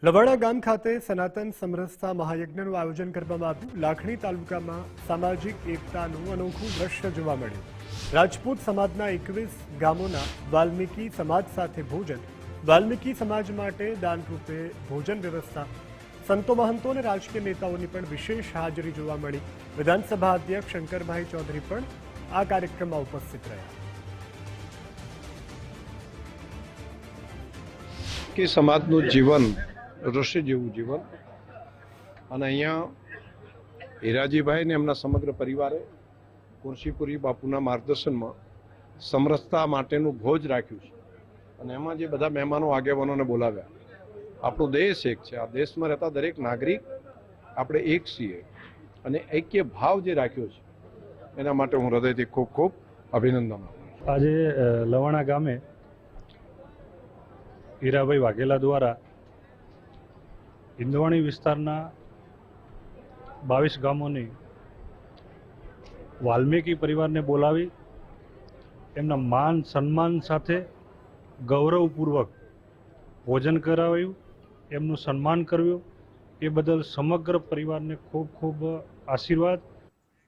લવાડા ગામ ખાતે સનાતન સમરસતા મહાયજ્ઞનું આયોજન કરવામાં આવ્યું। લાખણી તાલુકામાં સામાજિક એકતાનું અનોખું દ્રશ્ય જોવા મળ્યું। રાજપૂત સમાજના 21 ગામોના વાલ્મીકી સમાજ સાથે ભોજન, વાલ્મીકી સમાજ માટે દાનરૂપે ભોજન વ્યવસ્થા, સંતો મહંતો અને રાજકીય નેતાઓની પણ વિશેષ હાજરી જોવા મળી। વિધાનસભા અધ્યક્ષ શંકરભાઈ ચૌધરી પણ આ કાર્યક્રમમાં ઉપસ્થિત રહ્યા। કે સમાજનું જીવન ઋષિ જેવું જીવન અને અહીંયા હીરાજીભાઈ ને એમના સમગ્ર પરિવારે કુરશીપુરી બાપુના માર્ગદર્શનમાં સમરસતા માટેનું ભોજ રાખ્યું છે અને એમાં જે બધા મહેમાનો આગેવાનોને બોલાવ્યા। આપણો દેશ એક છે, આ દેશમાં રહેતા દરેક નાગરિક આપણે એક છીએ અને ઐક્ય ભાવ જે રાખ્યો છે એના માટે હું હૃદયથી ખૂબ ખૂબ અભિનંદન આપું છું। આજે લવાણા ગામે હીરાભાઈ વાઘેલા દ્વારા હિંદવાણી વિસ્તારના 22 ગામોની વાલ્મીકી પરિવારને બોલાવી એમના માન સન્માન સાથે ગૌરવપૂર્વક ભોજન કરાવ્યું, એમનું સન્માન કર્યું। એ બદલ સમગ્ર પરિવારને ખૂબ ખૂબ આશીર્વાદ।